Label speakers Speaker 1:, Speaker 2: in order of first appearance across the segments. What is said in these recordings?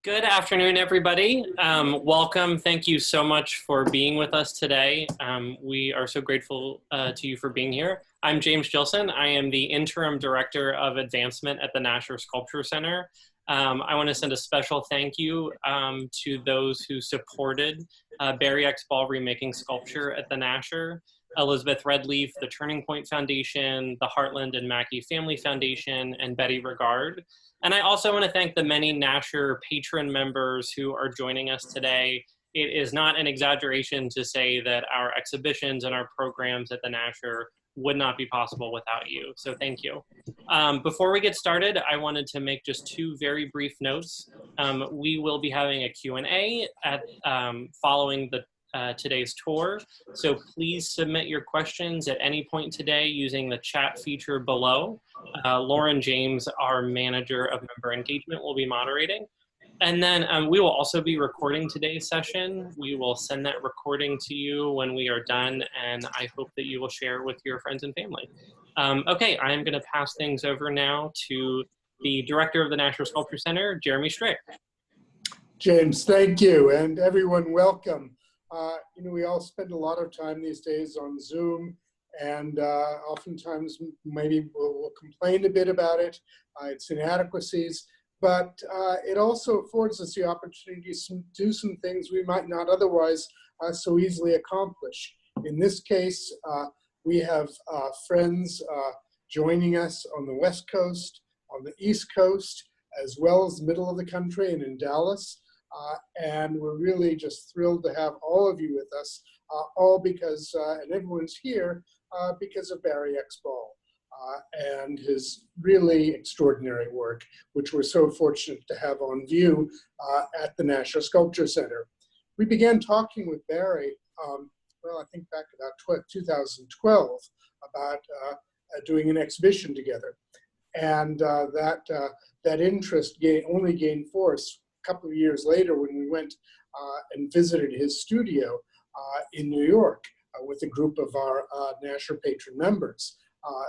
Speaker 1: Good afternoon, everybody. Welcome. Thank you so much for being with us today. We are so grateful to you for being here. I'm James Gilson. I am the Interim Director of Advancement at the Nasher Sculpture Center. I want to send a special thank you to those who supported Barry X. Ball Remaking Sculpture at the Nasher, Elizabeth Redleaf, the Turning Point Foundation, the Heartland and Mackey Family Foundation, and Betty Regard. And I also want to thank the many Nasher patron members who are joining us today. It is not an exaggeration to say that our exhibitions and our programs at the Nasher would not be possible without you. So thank you. Before we get started, I wanted to make just two very brief notes. We will be having a Q&A following today's tour. So please submit your questions at any point today using the chat feature below. Lauren James, our manager of member engagement, will be moderating. And then we will also be recording today's session. We will send that recording to you when we are done, and I hope that you will share it with your friends and family. Okay, I'm gonna pass things over now to the director of the Nasher Sculpture Center, Jeremy Strick.
Speaker 2: James, thank you, and everyone welcome. We all spend a lot of time these days on Zoom, and oftentimes maybe we'll complain a bit about it, its inadequacies, but it also affords us the opportunity to do some things we might not otherwise so easily accomplish. In this case, we have friends joining us on the West Coast, on the East Coast, as well as the middle of the country and in Dallas. And we're really just thrilled to have all of you with us, all because, and everyone's here because of Barry X. Ball and his really extraordinary work, which we're so fortunate to have on view at the Nasher Sculpture Center. We began talking with Barry, well, I think back about 2012, about doing an exhibition together. And that interest only gained force couple of years later when we went and visited his studio in New York with a group of our Nasher patron members.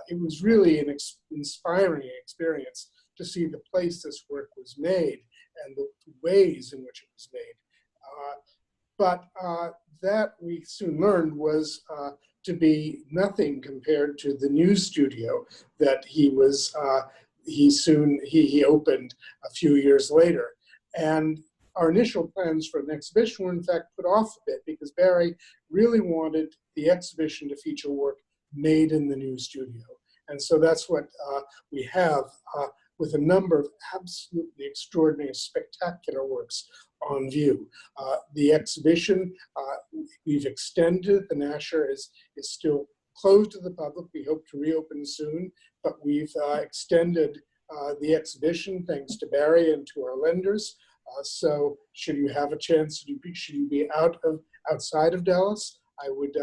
Speaker 2: It was really an inspiring experience to see the place this work was made and the ways in which it was made. But that we soon learned was to be nothing compared to the new studio that he opened a few years later. And our initial plans for an exhibition were in fact put off a bit because Barry really wanted the exhibition to feature work made in the new studio. And so that's what we have with a number of absolutely extraordinary, spectacular works on view. The exhibition, we've extended. The Nasher is still closed to the public. We hope to reopen soon, but we've extended the exhibition thanks to Barry and to our lenders. So should you have a chance, should you be outside of Dallas, I would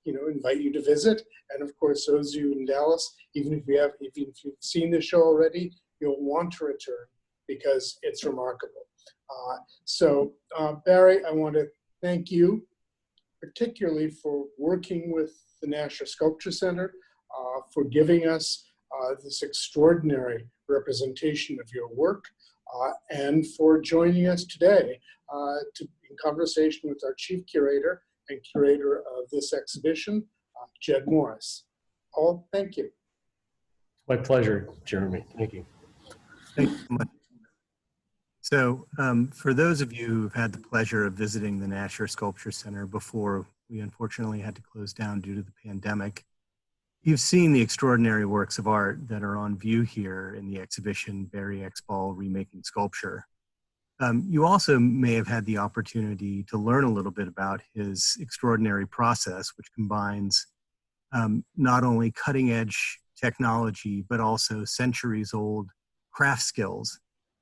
Speaker 2: invite you to visit. And of course, those of you in Dallas, even if you've seen the show already, you'll want to return because it's remarkable. Barry, I want to thank you particularly for working with the Nasher Sculpture Center, for giving us this extraordinary representation of your work, and for joining us today in conversation with our chief curator and curator of this exhibition, Jed Morris. Paul, thank you.
Speaker 3: My pleasure, Jeremy. Thank you.
Speaker 4: Thank you so much. So for those of you who've had the pleasure of visiting the Nasher Sculpture Center before we unfortunately had to close down due to the pandemic, you've seen the extraordinary works of art that are on view here in the exhibition, Barry X. Ball Remaking Sculpture. You also may have had the opportunity to learn a little bit about his extraordinary process, which combines not only cutting-edge technology, but also centuries-old craft skills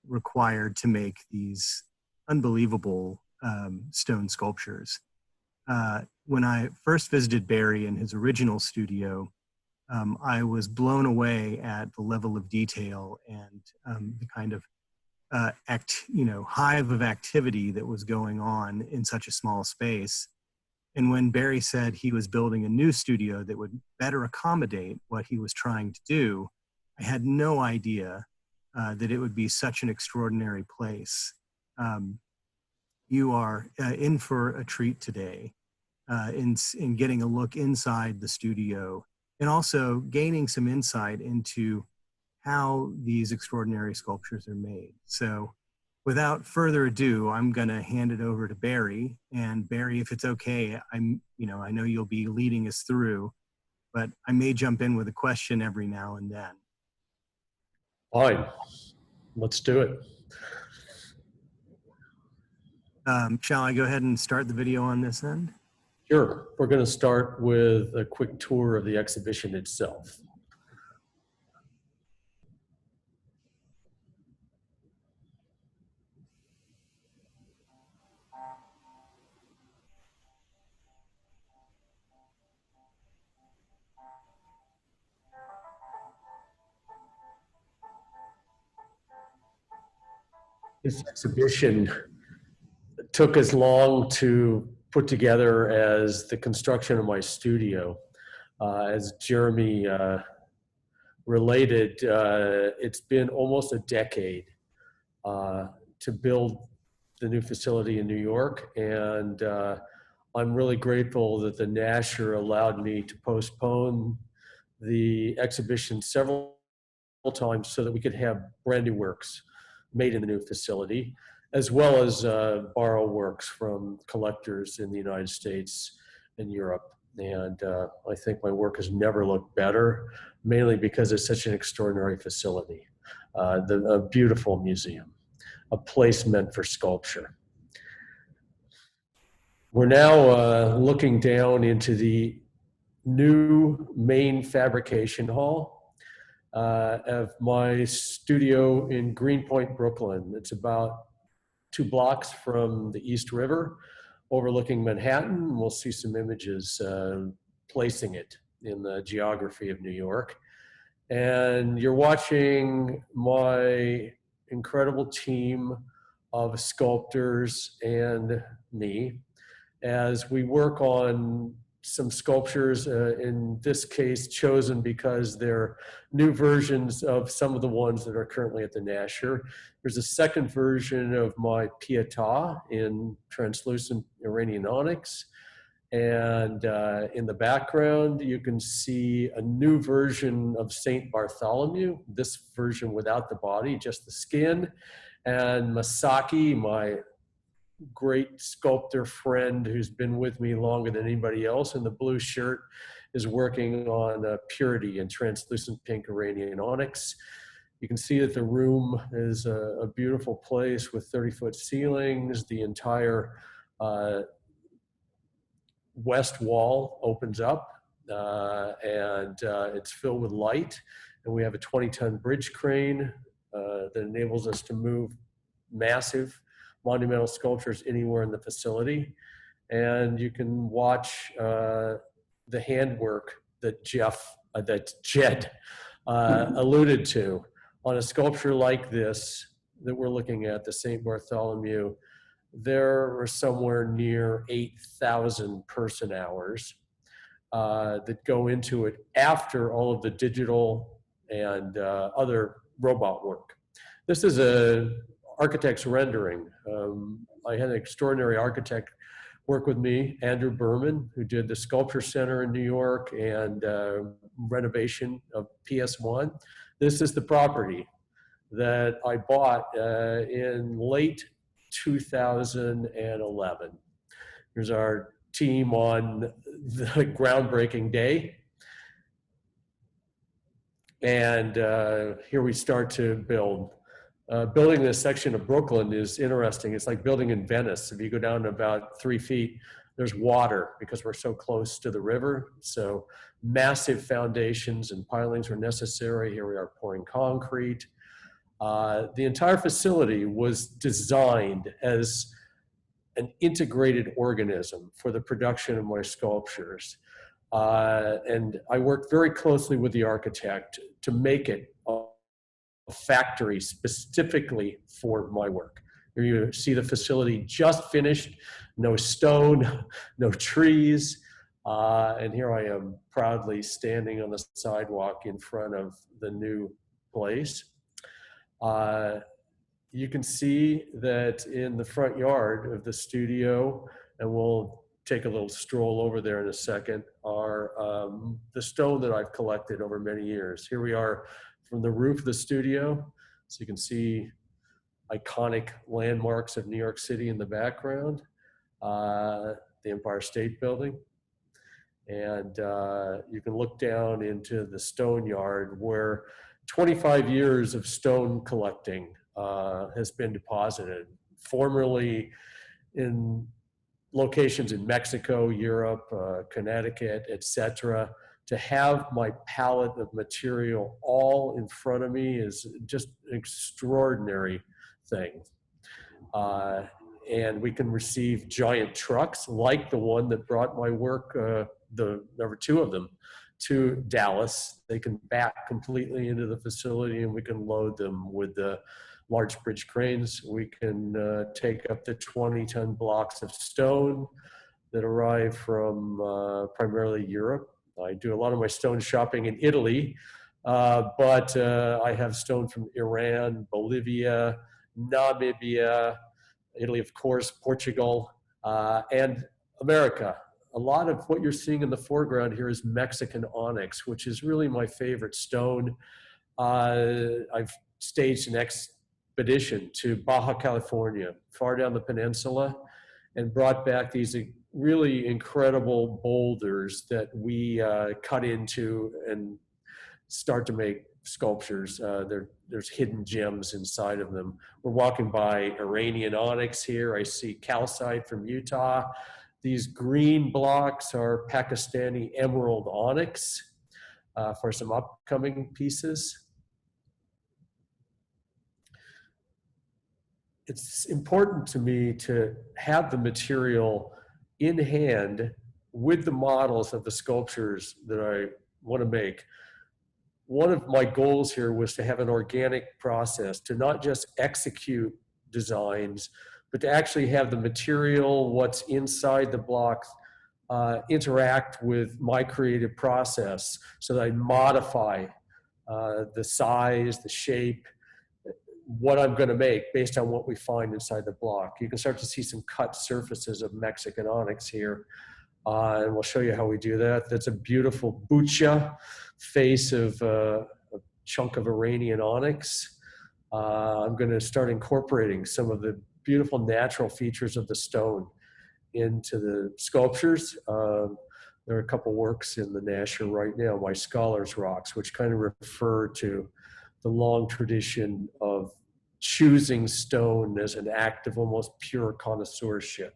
Speaker 4: required to make these unbelievable stone sculptures. When I first visited Barry in his original studio, I was blown away at the level of detail and the kind of hive of activity that was going on in such a small space. And when Barry said he was building a new studio that would better accommodate what he was trying to do, I had no idea that it would be such an extraordinary place. You are in for a treat today in getting a look inside the studio and also gaining some insight into how these extraordinary sculptures are made. So without further ado, I'm going to hand it over to Barry. And Barry, if it's okay, I know you'll be leading us through, but I may jump in with a question every now and then.
Speaker 3: Fine, let's do it.
Speaker 4: Shall I go ahead and start the video on this end?
Speaker 3: Sure, we're going to start with a quick tour of the exhibition itself. This exhibition took as long to put together as the construction of my studio. As Jeremy related, it's been almost a decade to build the new facility in New York, and I'm really grateful that the Nasher allowed me to postpone the exhibition several times so that we could have brand new works made in the new facility, as well as borrow works from collectors in the United States and Europe. And I think my work has never looked better, mainly because it's such an extraordinary facility. A beautiful museum, a place meant for sculpture. We're now looking down into the new main fabrication hall of my studio in Greenpoint, Brooklyn. It's about 2 blocks from the East River, overlooking Manhattan. We'll see some images placing it in the geography of New York. And you're watching my incredible team of sculptors and me as we work on some sculptures, in this case chosen because they're new versions of some of the ones that are currently at the Nasher. There's a second version of my Pietà in translucent Iranian onyx. And in the background, you can see a new version of Saint Bartholomew, this version without the body, just the skin. And Masaki, my great sculptor friend who's been with me longer than anybody else in the blue shirt, is working on Purity in translucent pink Iranian onyx. You can see that the room is a beautiful place with 30-foot ceilings. The entire west wall opens up and it's filled with light. And we have a 20-ton bridge crane that enables us to move massive monumental sculptures anywhere in the facility. And you can watch the handwork that Jed alluded to on a sculpture like this that we're looking at, the St. Bartholomew. There are somewhere near 8,000 person hours that go into it after all of the digital and other robot work. This is a architect's rendering. I had an extraordinary architect work with me, Andrew Berman, who did the Sculpture Center in New York and renovation of PS1. This is the property that I bought in late 2011. Here's our team on the groundbreaking day. And here we start to build. Building this section of Brooklyn is interesting. It's like building in Venice. If you go down to about 3 feet, there's water because we're so close to the river. So massive foundations and pilings are necessary. Here we are pouring concrete. The entire facility was designed as an integrated organism for the production of my sculptures. And I worked very closely with the architect to make it a factory specifically for my work. Here you see the facility just finished, no stone, no trees. And here I am proudly standing on the sidewalk in front of the new place. you can see that in the front yard of the studio, and we'll take a little stroll over there in a second, are the stone that I've collected over many years. Here we are from the roof of the studio. So you can see iconic landmarks of New York City in the background, the Empire State Building. And you can look down into the stone yard where 25 years of stone collecting has been deposited, formerly in locations in Mexico, Europe, Connecticut, etc. To have my palette of material all in front of me is just an extraordinary thing. And we can receive giant trucks like the one that brought my work, there were two of them, to Dallas. They can back completely into the facility and we can load them with the large bridge cranes. We can take up to 20-ton blocks of stone that arrive from primarily Europe. I do a lot of my stone shopping in Italy, but I have stone from Iran, Bolivia, Namibia, Italy, of course, Portugal, and America. A lot of what you're seeing in the foreground here is Mexican onyx, which is really my favorite stone. I've staged an expedition to Baja California, far down the peninsula, and brought back these really incredible boulders that we cut into and start to make sculptures. There's hidden gems inside of them. We're walking by Iranian onyx here. I see calcite from Utah. These green blocks are Pakistani emerald onyx for some upcoming pieces. It's important to me to have the material in hand with the models of the sculptures that I want to make. One of my goals here was to have an organic process, to not just execute designs, but to actually have the material, what's inside the blocks, interact with my creative process so that I modify the size, the shape, what I'm going to make based on what we find inside the block. You can start to see some cut surfaces of Mexican onyx here. And we'll show you how we do that. That's a beautiful bucha face of a chunk of Iranian onyx. I'm going to start incorporating some of the beautiful natural features of the stone into the sculptures. There are a couple works in the Nasher right now, my Scholars Rocks, which kind of refer to the long tradition of choosing stone as an act of almost pure connoisseurship.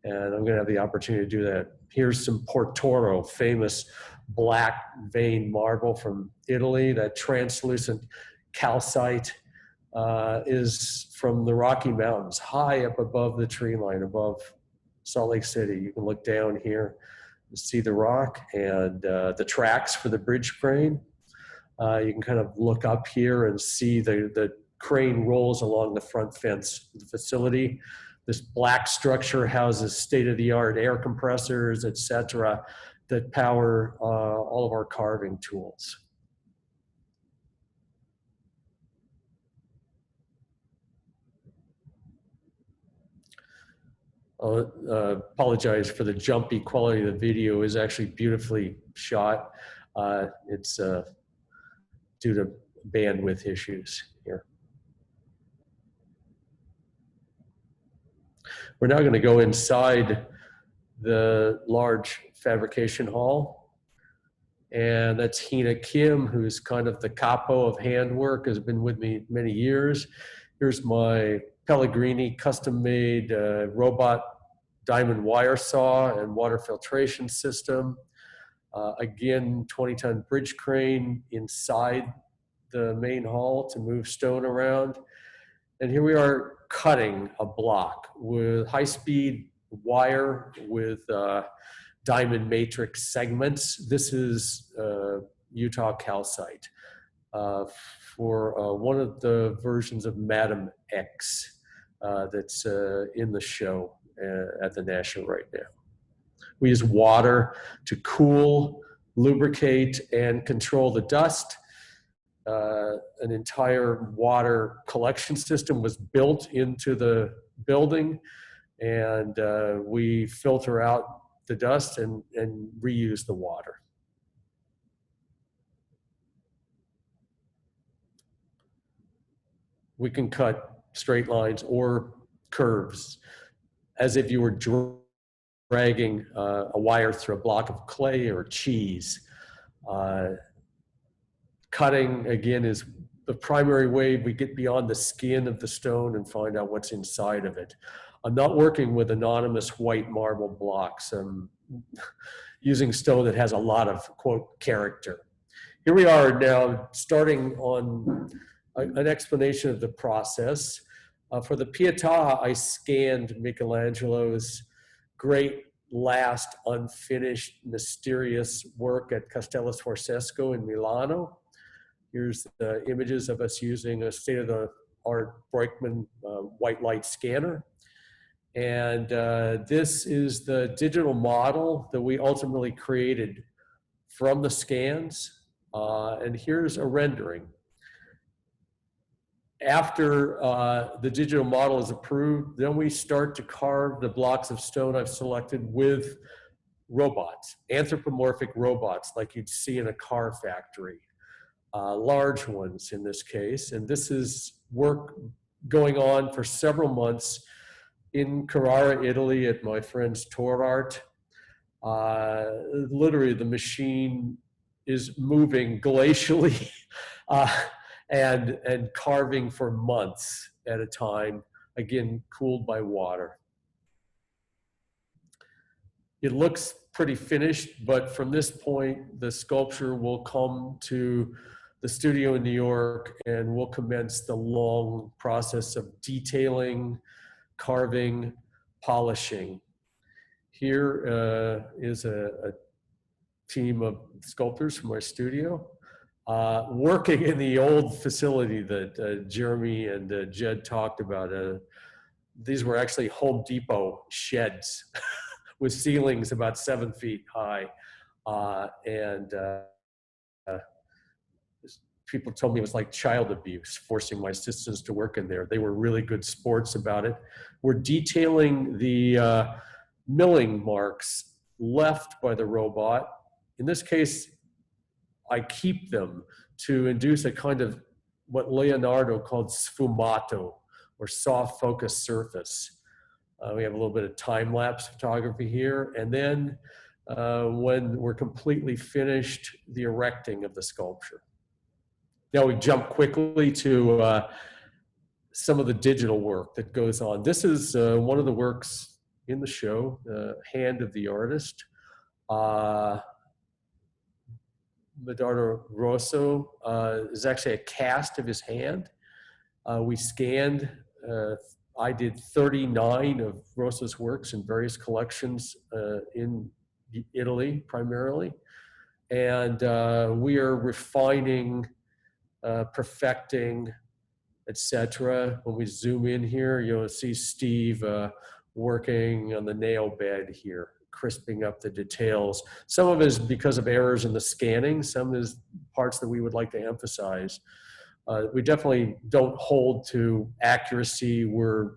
Speaker 3: And I'm going to have the opportunity to do that. Here's some Portoro, famous black vein marble from Italy. That translucent calcite is from the Rocky Mountains, high up above the tree line, above Salt Lake City. You can look down here and see the rock and the tracks for the bridge crane. You can kind of look up here and see the crane rolls along the front fence of the facility. This black structure houses state-of-the-art air compressors, etc., that power all of our carving tools. Apologize for the jumpy quality of the video. Is actually beautifully shot. It's due to bandwidth issues here. We're now going to go inside the large fabrication hall. And that's Hina Kim, who's kind of the capo of handwork, has been with me many years. Here's my Pellegrini custom-made robot diamond wire saw and water filtration system. Again, 20-ton bridge crane inside the main hall to move stone around. And here we are cutting a block with high-speed wire with diamond matrix segments. This is Utah calcite for one of the versions of Madam X that's in the show at the National right now. We use water to cool, lubricate, and control the dust. an entire water collection system was built into the building, and we filter out the dust and reuse the water. We can cut straight lines or curves as if you were dragging a wire through a block of clay or cheese. Cutting, again, is the primary way we get beyond the skin of the stone and find out what's inside of it. I'm not working with anonymous white marble blocks. I'm using stone that has a lot of, quote, character. Here we are now starting on an explanation of the process. For the Pietà, I scanned Michelangelo's great last unfinished mysterious work at Castello Sforzesco in Milano. Here's the images of us using a state-of-the-art Breitkmann white light scanner. And this is the digital model that we ultimately created from the scans. And here's a rendering. After the digital model is approved, then we start to carve the blocks of stone I've selected with robots, anthropomorphic robots like you'd see in a car factory, large ones in this case. And this is work going on for several months in Carrara, Italy at my friend's Tour Art. Literally the machine is moving glacially and carving for months at a time, again, cooled by water. It looks pretty finished, but from this point, the sculpture will come to the studio in New York and we'll commence the long process of detailing, carving, polishing. Here is a team of sculptors from our studio working in the old facility that Jeremy and Jed talked about. These were actually Home Depot sheds with ceilings about 7 feet high. People told me it was like child abuse, forcing my assistants to work in there. They were really good sports about it. We're detailing the milling marks left by the robot. In this case, I keep them to induce a kind of what Leonardo called sfumato, or soft focus surface. We have a little bit of time-lapse photography here. And then when we're completely finished, the erecting of the sculpture. Now we jump quickly to some of the digital work that goes on. This is one of the works in the show, Hand of the Artist. Medardo Rosso is actually a cast of his hand. We scanned, I did 39 of Rosso's works in various collections in Italy primarily. And we are refining, perfecting, etc. When we zoom in here, you'll see Steve working on the nail bed here, crisping up the details. Some of it is because of errors in the scanning, some is parts that we would like to emphasize. We definitely don't hold to accuracy, we're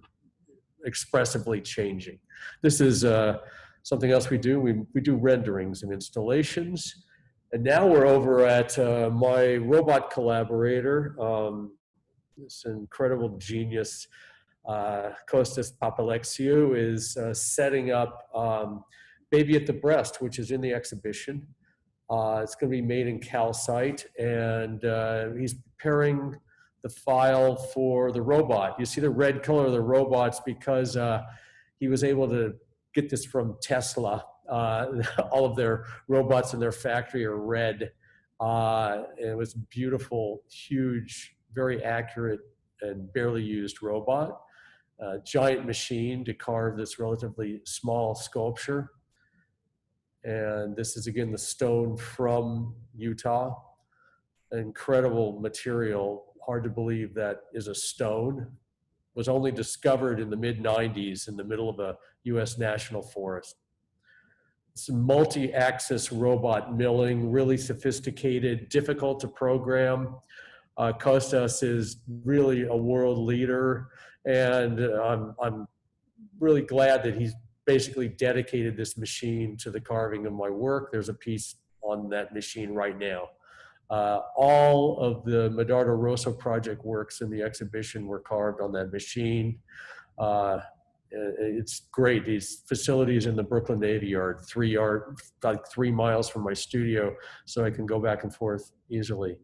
Speaker 3: expressively changing. This is something else we do. We do renderings and installations. And now we're over at my robot collaborator, this incredible genius, Kostas Papalexiou, is setting up Baby at the Breast, which is in the exhibition. It's going to be made in calcite, and he's preparing the file for the robot. You see the red color of the robots because he was able to get this from Tesla. All of their robots in their factory are red. It was beautiful, huge, very accurate and barely used robot. Giant machine to carve this relatively small sculpture. And this is again the stone from Utah. Incredible material, hard to believe that is a stone. Was only discovered in the mid-90s in the middle of a US national forest. It's multi-axis robot milling, really sophisticated, difficult to program. Costas is really a world leader, and I'm really glad that he's basically dedicated this machine to the carving of my work. There's a piece on that machine right now. All of the Medardo Rosso project works in the exhibition were carved on that machine. It's great. These facilities in the Brooklyn Navy Yard, like 3 miles from my studio, so I can go back and forth easily.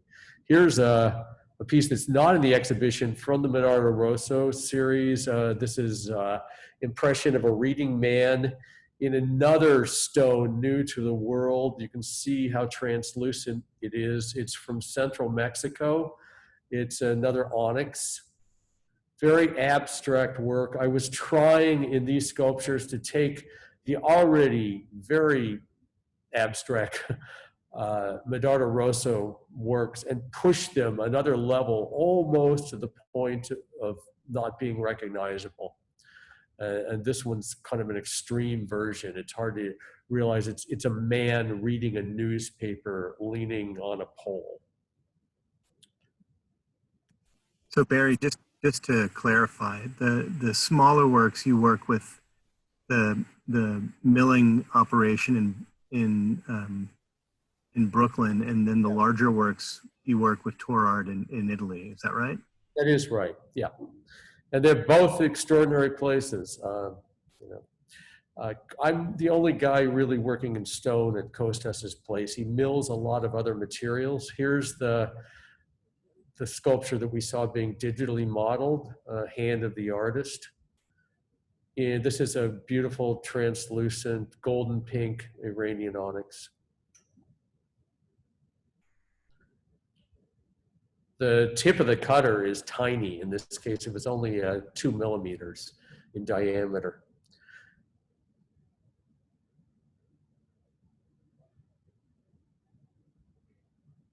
Speaker 3: Here's a piece that's not in the exhibition from the Medardo Rosso series. This is impression of a reading man in another stone new to the world. You can see how translucent it is. It's from central Mexico. It's another onyx. Very abstract work. I was trying in these sculptures to take the already very abstract Medardo Rosso works and push them another level, almost to the point of not being recognizable. And this one's kind of an extreme version. It's hard to realize it's a man reading a newspaper leaning on a pole.
Speaker 4: So Barry, just to clarify, the smaller works you work with the milling operation in Brooklyn, and then the larger works you work with Tour Art in Italy. Is that right?
Speaker 3: That is right. Yeah, and they're both extraordinary places. I'm the only guy really working in stone at Costas's place. He mills a lot of other materials. Here's the sculpture that we saw being digitally modeled, hand of the artist. And this is a beautiful, translucent, golden pink Iranian onyx. The tip of the cutter is tiny. In this case, it was only 2 millimeters in diameter.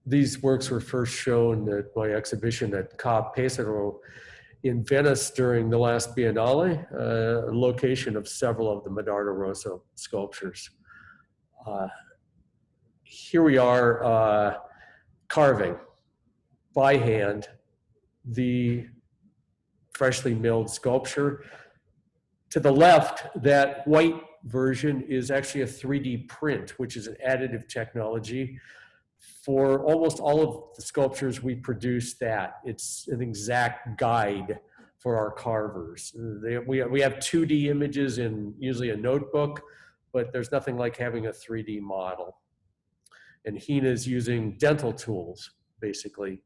Speaker 3: These works were first shown at my exhibition at Ca' Pesaro in Venice during the last Biennale, a location of several of the Medardo Rosso sculptures. Here we are carving by hand the freshly milled sculpture. To the left, that white version is actually a 3D print, which is an additive technology. For almost all of the sculptures we produce that. It's an exact guide for our carvers. We have 2D images in usually a notebook, but there's nothing like having a 3D model. And Hina's using dental tools, basically,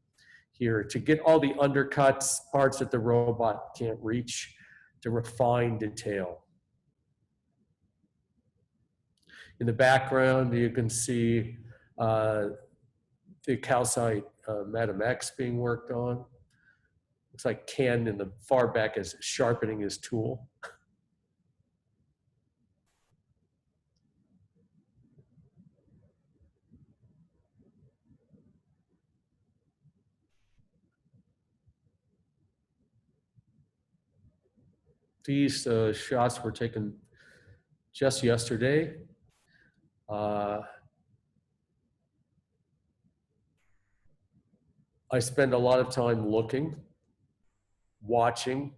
Speaker 3: here to get all the undercuts, parts that the robot can't reach, to refine detail. In the background, you can see the calcite Madame X being worked on. Looks like Ken in the far back is sharpening his tool. These shots were taken just yesterday. I spend a lot of time looking, watching,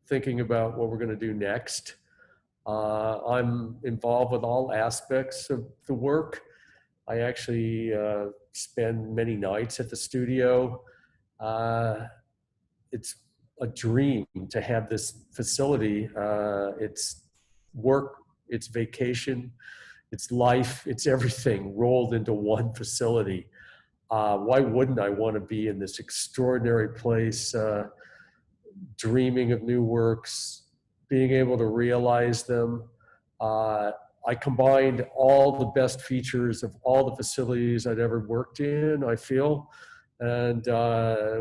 Speaker 3: thinking about what we're going to do next. I'm involved with all aspects of the work. I actually spend many nights at the studio. It's a dream to have this facility. It's work, it's vacation, it's life, it's everything rolled into one facility. Why wouldn't I want to be in this extraordinary place, dreaming of new works, being able to realize them? I combined all the best features of all the facilities I'd ever worked in, I feel. And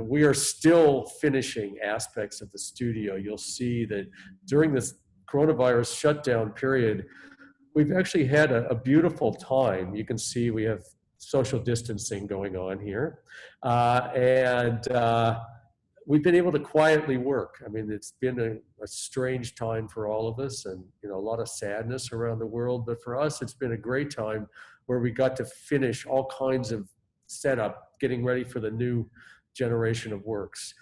Speaker 3: we are still finishing aspects of the studio. You'll see that during this coronavirus shutdown period, we've actually had a beautiful time. You can see we have social distancing going on here. We've been able to quietly work. I mean, it's been a strange time for all of us, and a lot of sadness around the world. But for us, it's been a great time where we got to finish all kinds of setup, getting ready for the new generation of works.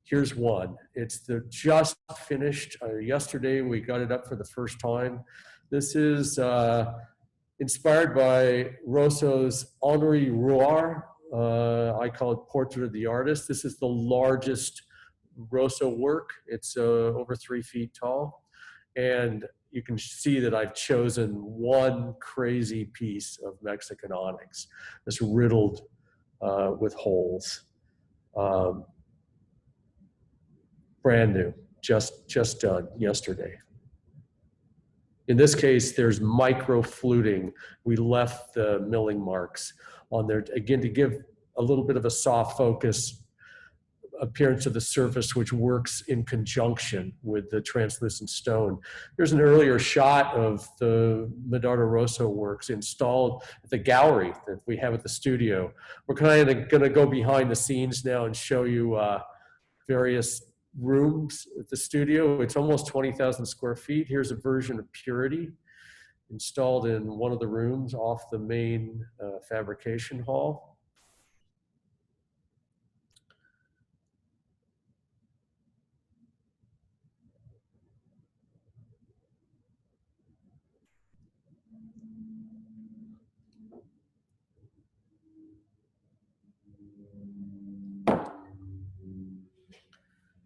Speaker 3: Here's one. It's the just finished. Yesterday, we got it up for the first time. This is inspired by Rosso's Henri Rouart. I call it Portrait of the Artist. This is the largest Rosso work. It's over 3 feet tall. And you can see that I've chosen one crazy piece of Mexican onyx that's riddled with holes. Brand new, just done yesterday. In this case, there's micro fluting. We left the milling marks on there, again, to give a little bit of a soft focus appearance of the surface, which works in conjunction with the translucent stone. There's an earlier shot of the Medardo Rosso works installed at the gallery that we have at the studio. We're kind of going to go behind the scenes now and show you various rooms at the studio. It's almost 20,000 square feet. Here's a version of Purity installed in one of the rooms off the main fabrication hall.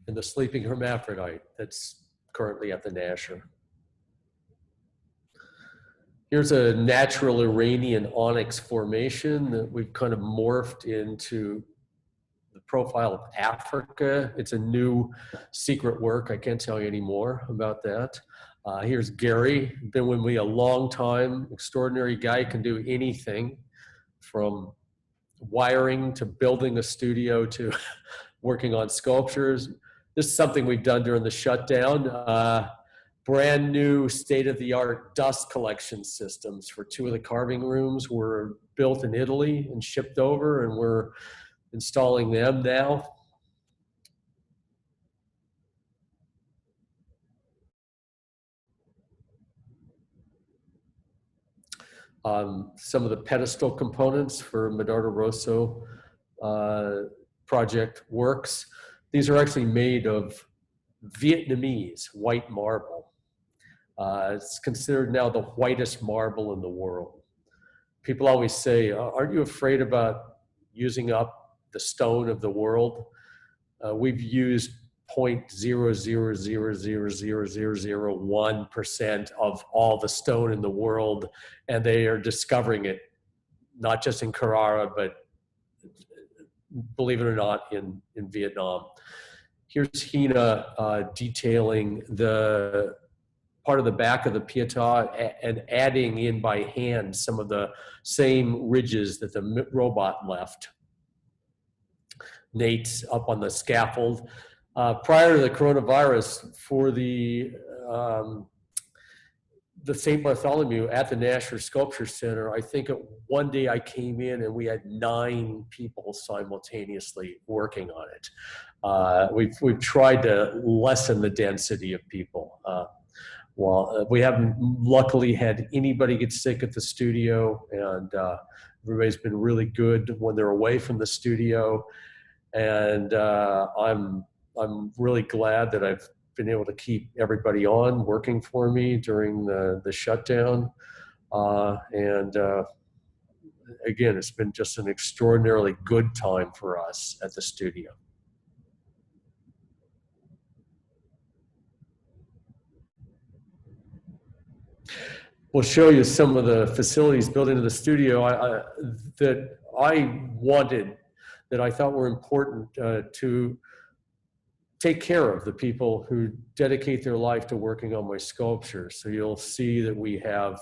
Speaker 3: And the sleeping hermaphrodite that's currently at the Nasher. Here's a natural Iranian onyx formation that we've kind of morphed into the profile of Africa. It's a new secret work. I can't tell you any more about that. Here's Gary, been with me a long time, extraordinary guy, can do anything from wiring to building a studio to working on sculptures. This is something we've done during the shutdown. Brand new state-of-the-art dust collection systems for 2 of the carving rooms were built in Italy and shipped over, and we're installing them now. Some of the pedestal components for Medardo Rosso project works. These are actually made of Vietnamese white marble. It's considered now the whitest marble in the world. People always say, aren't you afraid about using up the stone of the world? We've used 0.0000001% of all the stone in the world, and they are discovering it, not just in Carrara, but believe it or not, in Vietnam. Here's Hina detailing the part of the back of the Pietà and adding in by hand some of the same ridges that the robot left. Nate's up on the scaffold. Prior to the coronavirus, for the St. Bartholomew at the Nasher Sculpture Center, I think one day I came in and we had 9 people simultaneously working on it. We've tried to lessen the density of people. Well, we haven't luckily had anybody get sick at the studio, and everybody's been really good when they're away from the studio. And I'm really glad that I've been able to keep everybody on working for me during the shutdown. Again, it's been just an extraordinarily good time for us at the studio. We'll show you some of the facilities built into the studio that I wanted, that I thought were important to take care of the people who dedicate their life to working on my sculptures. So you'll see that we have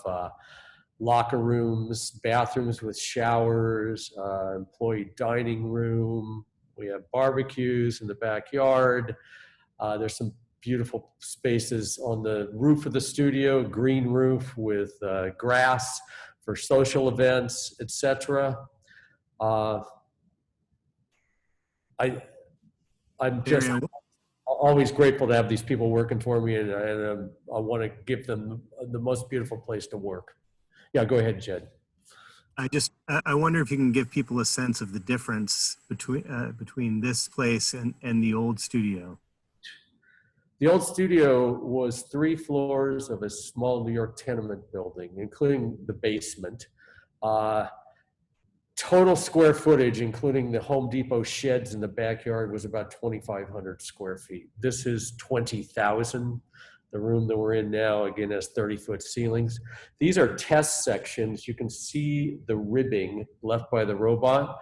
Speaker 3: locker rooms, bathrooms with showers, employee dining room. We have barbecues in the backyard. There's some beautiful spaces on the roof of the studio, green roof with grass for social events, etc. I'm just always grateful to have these people working for me, and I want to give them the most beautiful place to work. Yeah, go ahead, Jed.
Speaker 4: I wonder if you can give people a sense of the difference between this place and the old studio.
Speaker 3: The old studio was 3 floors of a small New York tenement building, including the basement. Total square footage, including the Home Depot sheds in the backyard, was about 2,500 square feet. This is 20,000. The room that we're in now, again, has 30-foot ceilings. These are test sections. You can see the ribbing left by the robot,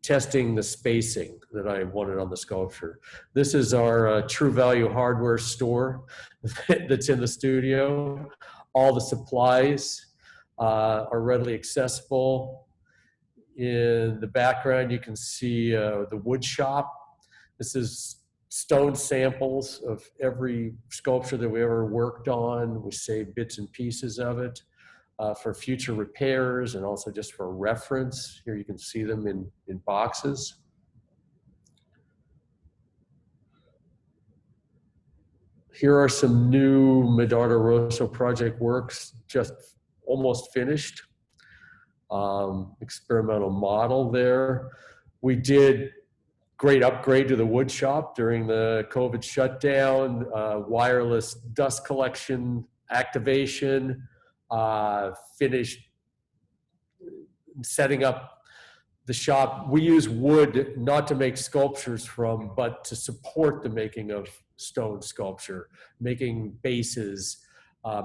Speaker 3: testing the spacing that I wanted on the sculpture. This is our True Value hardware store that's in the studio. All the supplies are readily accessible. In the background, you can see the wood shop. This is stone samples of every sculpture that we ever worked on. We save bits and pieces of it for future repairs and also just for reference. Here you can see them in boxes. Here are some new Medardo Rosso project works, just almost finished. Experimental model there. We did great upgrade to the wood shop during the COVID shutdown, wireless dust collection activation, finished setting up the shop. We use wood not to make sculptures from, but to support the making of stone sculpture, making bases,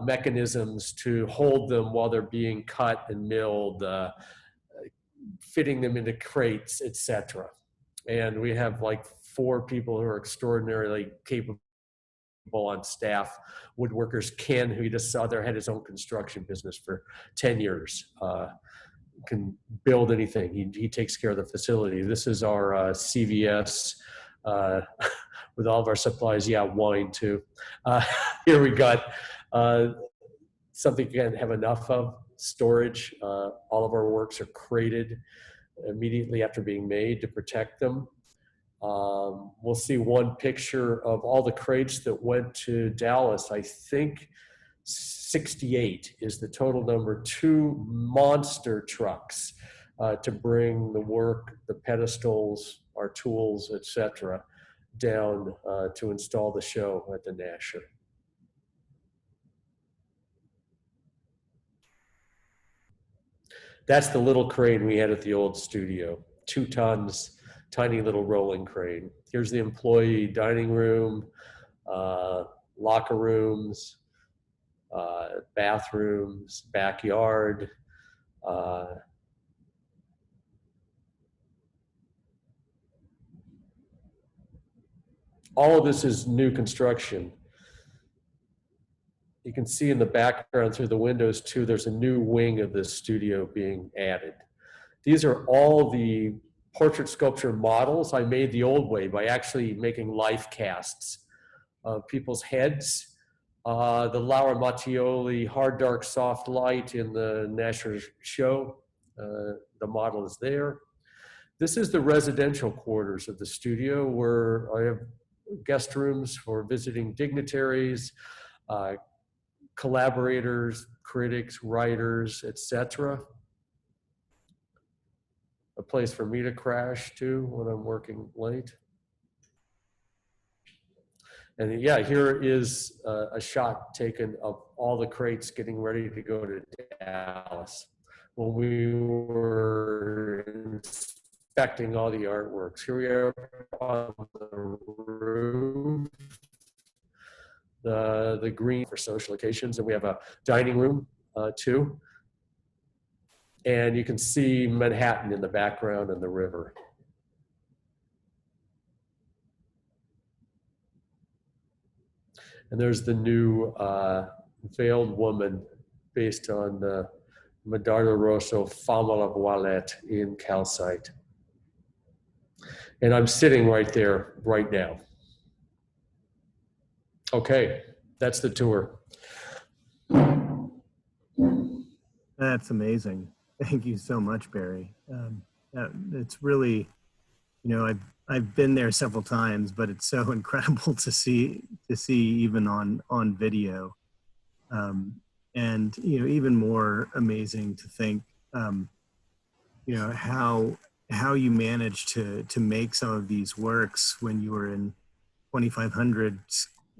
Speaker 3: mechanisms to hold them while they're being cut and milled, fitting them into crates, etc. And we have like 4 people who are extraordinarily capable on staff. Woodworkers, Ken, who you just saw there, had his own construction business for 10 years. Can build anything. He takes care of the facility. This is our CVS with all of our supplies. Yeah, wine too. Here we got something you can't have enough of, storage. All of our works are crated immediately after being made to protect them. We'll see one picture of all the crates that went to Dallas. I think 68 is the total number. 2 monster trucks to bring the work, the pedestals, our tools, etc., down to install the show at the Nasher. That's the little crane we had at the old studio, 2 tons, tiny little rolling crane. Here's the employee dining room, locker rooms, bathrooms, backyard. All of this is new construction. You can see in the background through the windows too, there's a new wing of this studio being added. These are all the portrait sculpture models I made the old way by actually making life casts of people's heads. The Laura Mattioli hard, dark, soft light in the Nasher show. The model is there. This is the residential quarters of the studio where I have guest rooms for visiting dignitaries, collaborators, critics, writers, etc. A place for me to crash too when I'm working late. And yeah, here is a shot taken of all the crates getting ready to go to Dallas when we were inspecting all the artworks. Here we are on the roof. The green for social occasions, and we have a dining room too. And you can see Manhattan in the background and the river. And there's the new veiled woman based on the Medardo Rosso Femme à la Voilette in calcite. And I'm sitting right there right now. Okay, that's the tour.
Speaker 4: That's amazing. Thank you so much, Barry. It's really, you know, I've been there several times, but it's so incredible to see even on video, and you know, even more amazing to think how you managed to make some of these works when you were in 2,500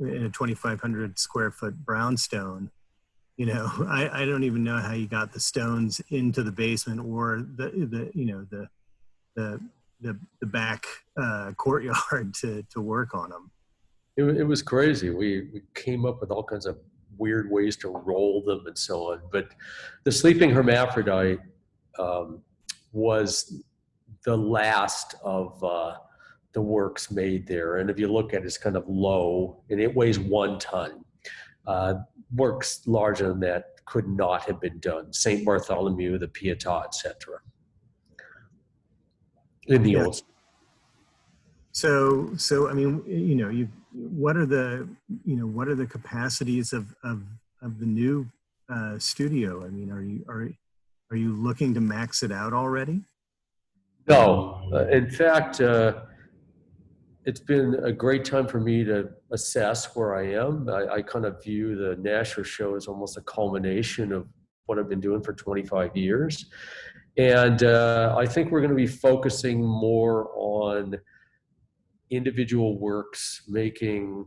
Speaker 4: in a 2,500 square foot brownstone. I don't even know how you got the stones into the basement or the back courtyard to work on them.
Speaker 3: It was crazy. We came up with all kinds of weird ways to roll them and so on. But the sleeping hermaphrodite was the last of the works made there. And if you look at it, it's kind of low, and it weighs 1 ton. Works larger than that could not have been done. St. Bartholomew, the Pietà, etc. In the old.
Speaker 4: So I mean, what are the capacities of the new studio? I mean, are you looking to max it out already?
Speaker 3: No, in fact, it's been a great time for me to assess where I am. I kind of view the Nasher show as almost a culmination of what I've been doing for 25 years. And I think we're going to be focusing more on individual works, making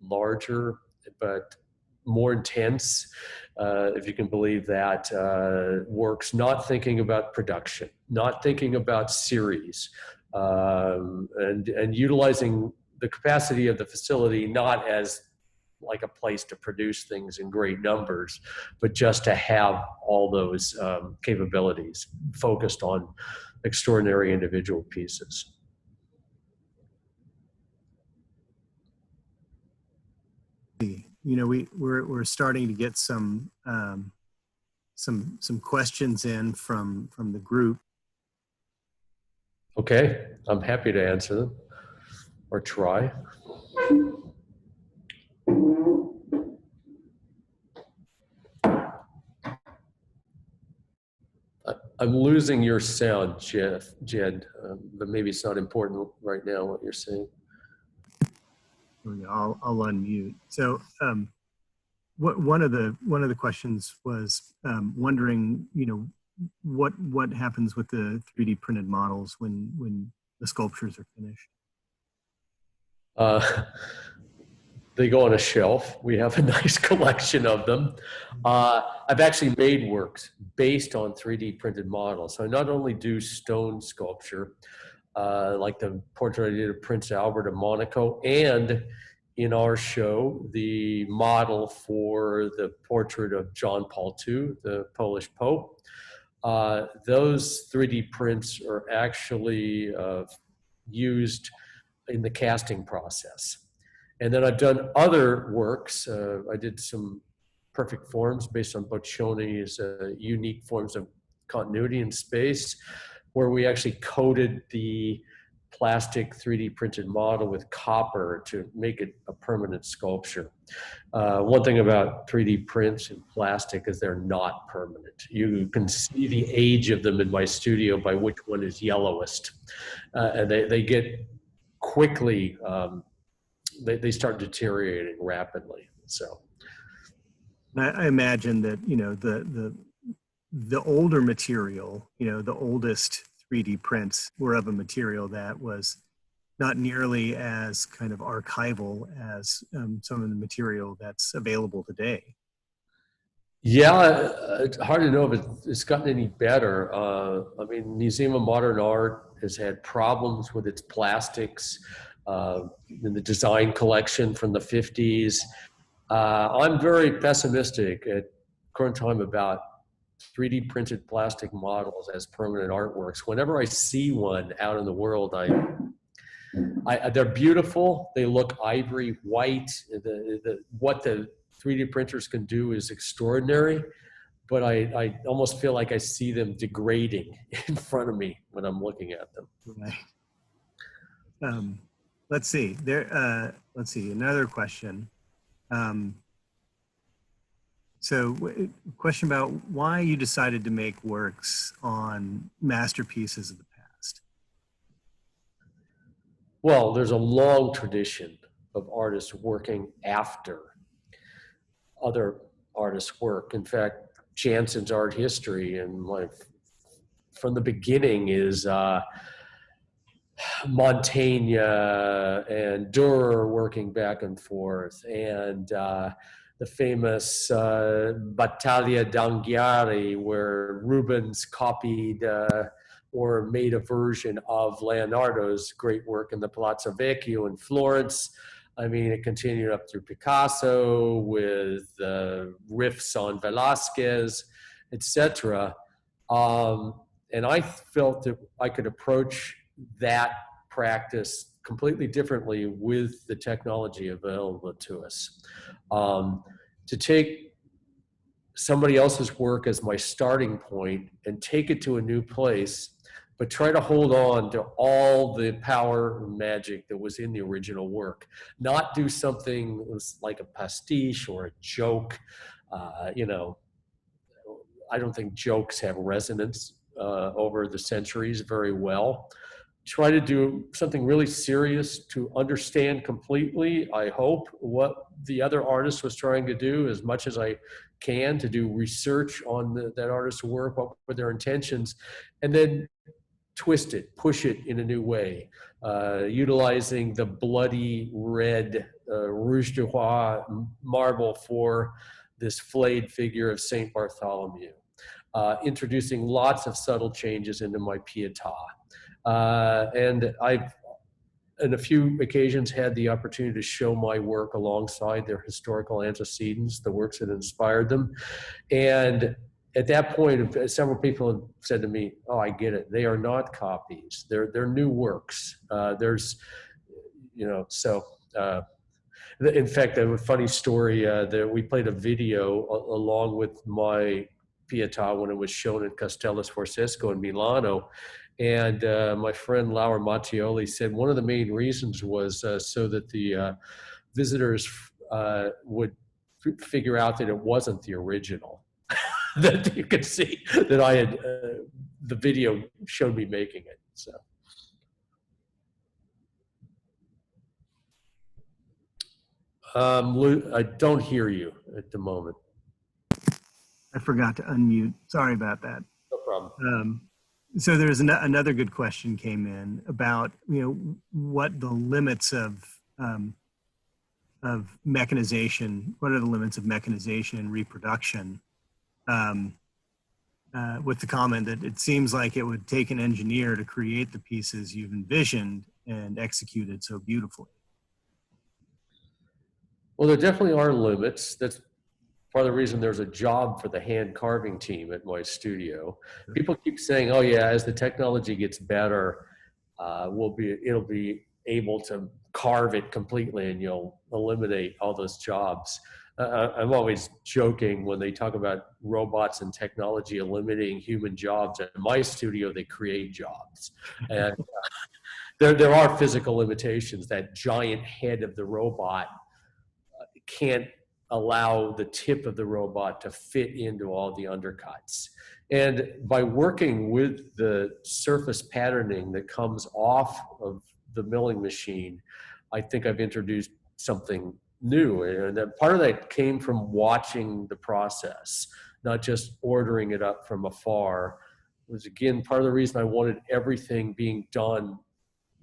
Speaker 3: larger but more intense, if you can believe that, works, not thinking about production, not thinking about series, and utilizing the capacity of the facility not as like a place to produce things in great numbers, but just to have all those capabilities focused on extraordinary individual pieces.
Speaker 4: We're starting to get some questions in from the group.
Speaker 3: Okay, I'm happy to answer them or try. I'm losing your sound, Jed, but maybe it's not important right now what you're saying.
Speaker 4: I'll unmute. So one of the questions was wondering, what happens with the 3D printed models when the sculptures are finished?
Speaker 3: They go on a shelf. We have a nice collection of them. I've actually made works based on 3D printed models. So I not only do stone sculpture, like the portrait I did of Prince Albert of Monaco, and in our show, the model for the portrait of John Paul II, the Polish Pope. Those 3D prints are actually used in the casting process. And then I've done other works. I did some perfect forms based on Boccioni's unique forms of continuity in space, where we actually coated the plastic 3D printed model with copper to make it a permanent sculpture. One thing about 3D prints in plastic is they're not permanent. You can see the age of them in my studio by which one is yellowest. And they get quickly, they start deteriorating rapidly. So
Speaker 4: I imagine that, the older material, the oldest 3D prints were of a material that was not nearly as kind of archival as some of the material that's available today.
Speaker 3: Yeah, it's hard to know if it's gotten any better. I mean, Museum of Modern Art has had problems with its plastics in the design collection from the 50s. I'm very pessimistic at current time about 3D printed plastic models as permanent artworks. Whenever I see one out in the world, they're beautiful. They look ivory white. What the 3D printers can do is extraordinary, but I almost feel like I see them degrading in front of me when I'm looking at them.
Speaker 4: Right. Let's see. Let's see. Another question. So, question about why you decided to make works on masterpieces of the past.
Speaker 3: Well, there's a long tradition of artists working after other artists' work. In fact, Jansen's art history in my from the beginning is Montaigne and Dürer working back and forth, and the famous Battaglia d'Anghiari, where Rubens copied or made a version of Leonardo's great work in the Palazzo Vecchio in Florence. I mean, it continued up through Picasso with riffs on Velázquez, etc. And I felt that I could approach that practice completely differently with the technology available to us. To take somebody else's work as my starting point and take it to a new place, but try to hold on to all the power and magic that was in the original work. Not do something like a pastiche or a joke. You know, I don't think jokes have resonance over the centuries very well. Try to do something really serious to understand completely, I hope, what the other artist was trying to do as much as I can, to do research on that artist's work, what were their intentions, and then twist it, push it in a new way, utilizing the bloody red Rouge de Roi marble for this flayed figure of Saint Bartholomew, introducing lots of subtle changes into my Pietà. And I've, on a few occasions, had the opportunity to show my work alongside their historical antecedents, the works that inspired them. And at that point, several people have said to me, "Oh, I get it. They are not copies. They're new works." There's, you know, so. In fact, a funny story that we played a video along with my Pietà when it was shown at Castello Sforzesco in Milano. And my friend Laura Mattioli said one of the main reasons was so that the visitors would figure out that it wasn't the original. That you could see that I had, the video showed me making it, so. I don't hear you at the moment.
Speaker 4: I forgot to unmute. Sorry about that.
Speaker 3: No problem.
Speaker 4: So there's another good question came in about, you know, what the limits of mechanization, what are the limits of mechanization and reproduction? With the comment that it seems like it would take an engineer to create the pieces you've envisioned and executed so beautifully.
Speaker 3: Well, there definitely are limits. That's part of the reason there's a job for the hand carving team at my studio. People keep saying, "Oh yeah, as the technology gets better, it'll be able to carve it completely, and you'll eliminate all those jobs." I'm always joking when they talk about robots and technology eliminating human jobs. At my studio, they create jobs, and there are physical limitations. That giant head of the robot can't allow the tip of the robot to fit into all the undercuts. And by working with the surface patterning that comes off of the milling machine, I think I've introduced something new. And that part of that came from watching the process, not just ordering it up from afar. It was, again, part of the reason I wanted everything being done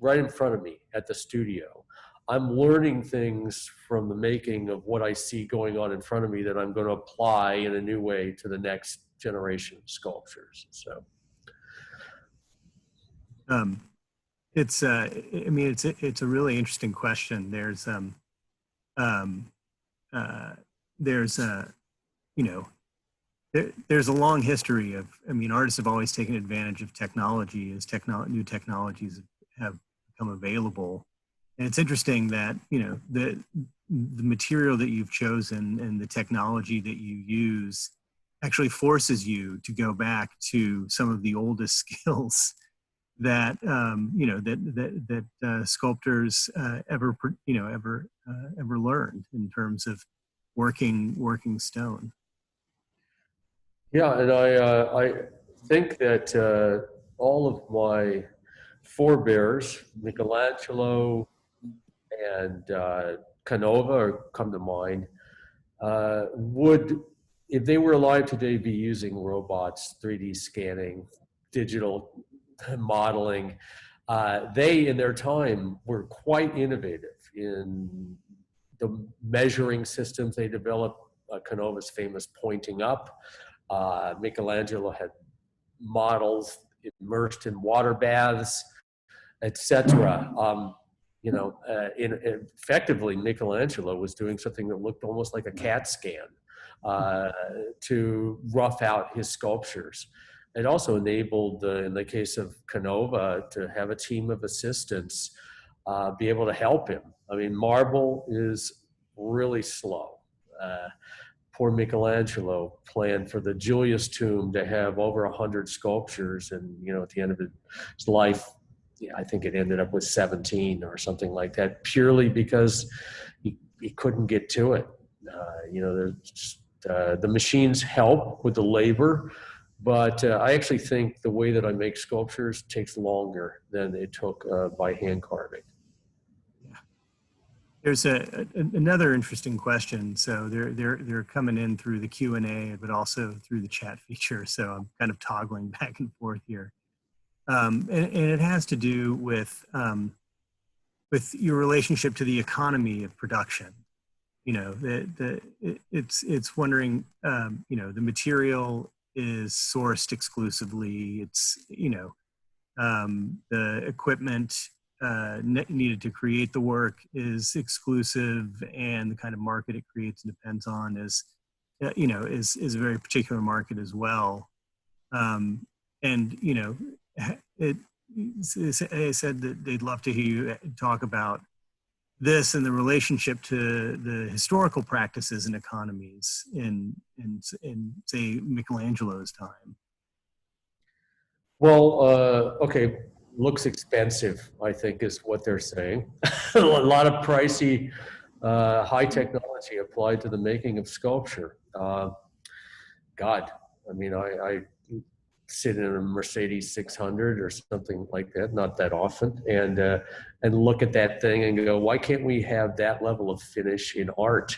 Speaker 3: right in front of me at the studio. I'm learning things from the making of what I see going on in front of me that I'm going to apply in a new way to the next generation of sculptures. So,
Speaker 4: it's I mean, it's a really interesting question. There's you know, there's a long history of, I mean, artists have always taken advantage of technology as new technologies have become available. And it's interesting that, you know, the material that you've chosen and the technology that you use actually forces you to go back to some of the oldest skills that you know, that sculptors ever learned in terms of working stone.
Speaker 3: yeah, and I think that all of my forebears, Michelangelo and Canova come to mind, would, if they were alive today, be using robots, 3D scanning digital modeling. They, in their time, were quite innovative in the measuring systems they developed. Canova's famous pointing up. Michelangelo had models immersed in water baths, etc. Effectively, Michelangelo was doing something that looked almost like a CAT scan to rough out his sculptures. It also enabled, in the case of Canova, to have a team of assistants be able to help him. I mean, marble is really slow. Poor Michelangelo planned for the Julius tomb to have over 100 sculptures, and at the end of his life, I think it ended up with 17 or something like that, purely because he couldn't get to it. The machines help with the labor, but I actually think the way that I make sculptures takes longer than it took by hand carving.
Speaker 4: There's another interesting question. So they're coming in through the Q&A, but also through the chat feature. So I'm kind of toggling back and forth here. And it has to do with your relationship to the economy of production. It's wondering, the material is sourced exclusively. It's, the equipment needed to create the work is exclusive, and the kind of market it creates and depends on is a very particular market as well. It said that they'd love to hear you talk about this and the relationship to the historical practices and economies in say Michelangelo's time.
Speaker 3: Well, okay, looks expensive, I think is what they're saying. A lot of pricey, high technology applied to the making of sculpture. God, I mean, I sit in a Mercedes 600 or something like that, not that often, and look at that thing and go, why can't we have that level of finish in art?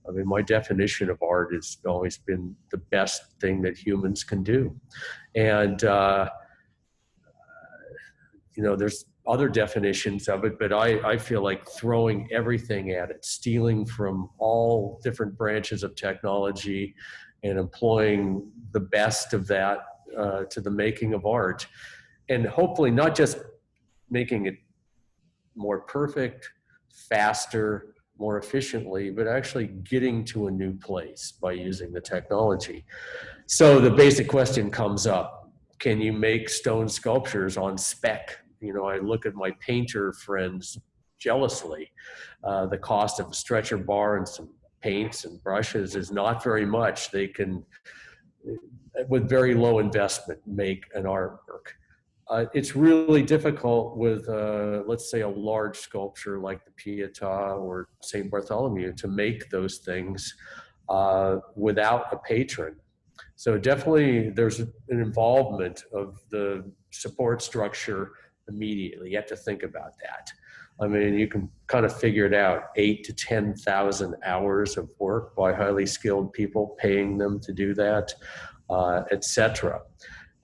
Speaker 3: I mean, my definition of art has always been the best thing that humans can do. And, there's other definitions of it, but I feel like throwing everything at it, stealing from all different branches of technology and employing the best of that to the making of art, and hopefully not just making it more perfect, faster, more efficiently, but actually getting to a new place by using the technology. So the basic question comes up, can you make stone sculptures on spec? I look at my painter friends jealously. The cost of a stretcher bar and some paints and brushes is not very much. They can, with very low investment, make an artwork. It's really difficult with, let's say, a large sculpture like the Pietà or St. Bartholomew to make those things without a patron. So definitely there's an involvement of the support structure immediately. You have to think about that. I mean, you can kind of figure it out, 8,000 to 10,000 hours of work by highly skilled people, paying them to do that, etc.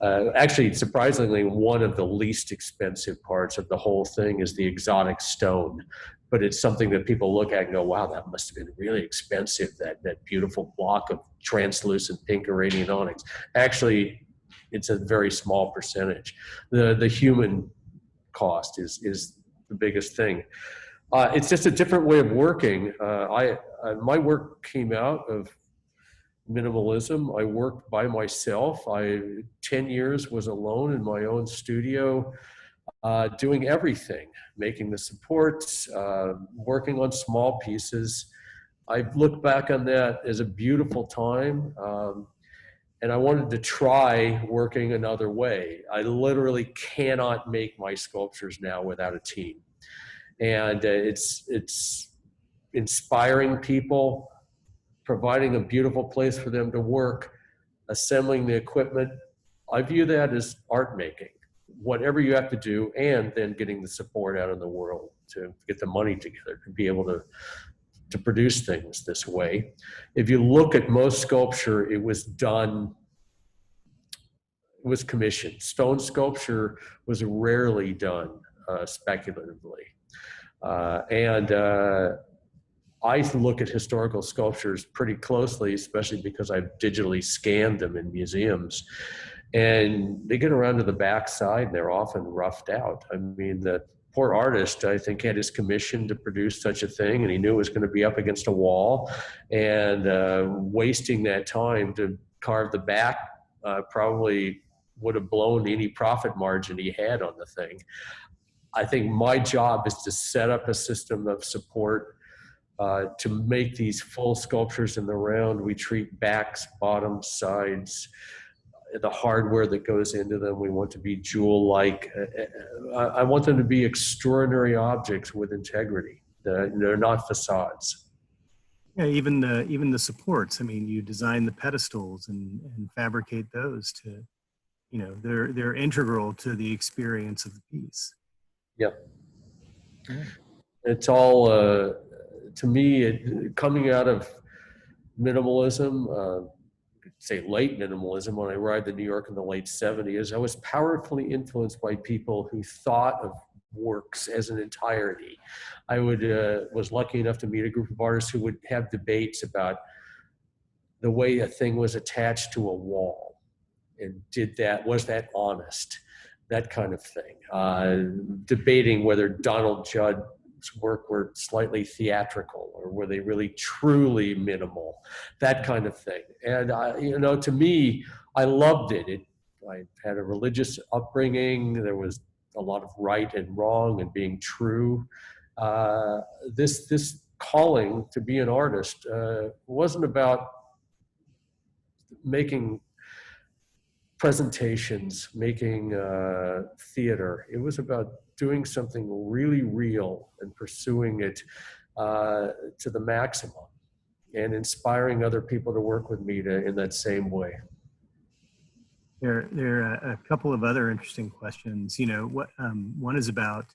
Speaker 3: Actually, surprisingly, one of the least expensive parts of the whole thing is the exotic stone. But it's something that people look at and go, wow, that must have been really expensive, that beautiful block of translucent pink Iranian onyx. Actually, it's a very small percentage. The human cost is the biggest thing. It's just a different way of working. My work came out of minimalism. I worked by myself. 10 years was alone in my own studio, doing everything, making the supports, working on small pieces. I look back on that as a beautiful time, and I wanted to try working another way. I literally cannot make my sculptures now without a team. And it's inspiring people, providing a beautiful place for them to work, assembling the equipment. I view that as art making. Whatever you have to do, and then getting the support out in the world to get the money together to be able to produce things this way. If you look at most sculpture, it was done was commissioned. Stone sculpture was rarely done speculatively. I look at historical sculptures pretty closely, especially because I've digitally scanned them in museums. And they get around to the backside and they're often roughed out. I mean, the poor artist, I think, had his commission to produce such a thing, and he knew it was going to be up against a wall. And wasting that time to carve the back probably would have blown any profit margin he had on the thing. I think my job is to set up a system of support to make these full sculptures in the round. We treat backs, bottoms, sides, the hardware that goes into them. We want to be jewel-like. I want them to be extraordinary objects with integrity. They're not facades.
Speaker 4: Yeah, even the supports. I mean, you design the pedestals and fabricate those to, you know, they're integral to the experience of the piece.
Speaker 3: Yeah. It's all, to me, coming out of minimalism, say late minimalism, when I arrived in New York in the late 70s, I was powerfully influenced by people who thought of works as an entirety. I was lucky enough to meet a group of artists who would have debates about the way a thing was attached to a wall, and was that honest? That kind of thing. Debating whether Donald Judd's work were slightly theatrical or were they really truly minimal, that kind of thing. And you know, to me, I loved it. I had a religious upbringing. There was a lot of right and wrong and being true. This calling to be an artist wasn't about making presentations, making theater. It was about doing something really real and pursuing it to the maximum and inspiring other people to work with me in that same way.
Speaker 4: There are a couple of other interesting questions. You know, one is about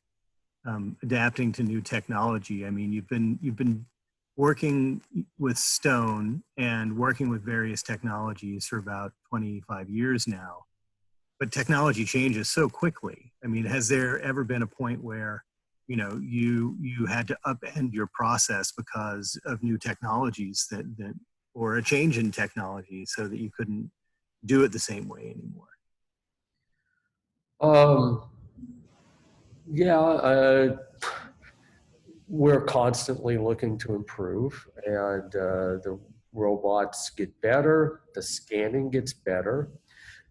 Speaker 4: adapting to new technology. I mean, you've been working with stone and working with various technologies for about 25 years now, but technology changes so quickly. I mean, has there ever been a point where, you know, you had to upend your process because of new technologies or a change in technology so that you couldn't do it the same way anymore?
Speaker 3: Yeah, we're constantly looking to improve, and the robots get better, the scanning gets better.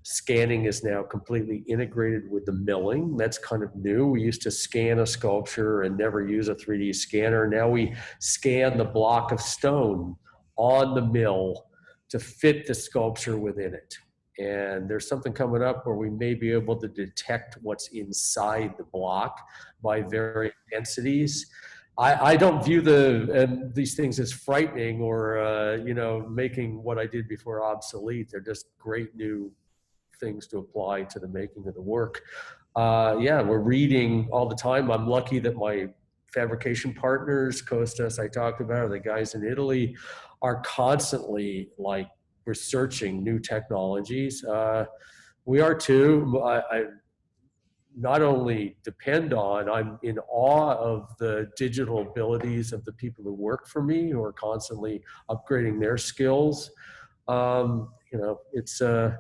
Speaker 3: Scanning is now completely integrated with the milling. That's kind of new. We used to scan a sculpture and never use a 3D scanner. Now we scan the block of stone on the mill to fit the sculpture within it. And there's something coming up where we may be able to detect what's inside the block by various densities. I don't view these things as frightening or you know, making what I did before obsolete. They're just great new things to apply to the making of the work. Yeah, we're reading all the time. I'm lucky that my fabrication partners, Costas I talked about, or the guys in Italy, are constantly like researching new technologies. We are too. I not only depend on, I'm in awe of the digital abilities of the people who work for me, who are constantly upgrading their skills. You know, it's I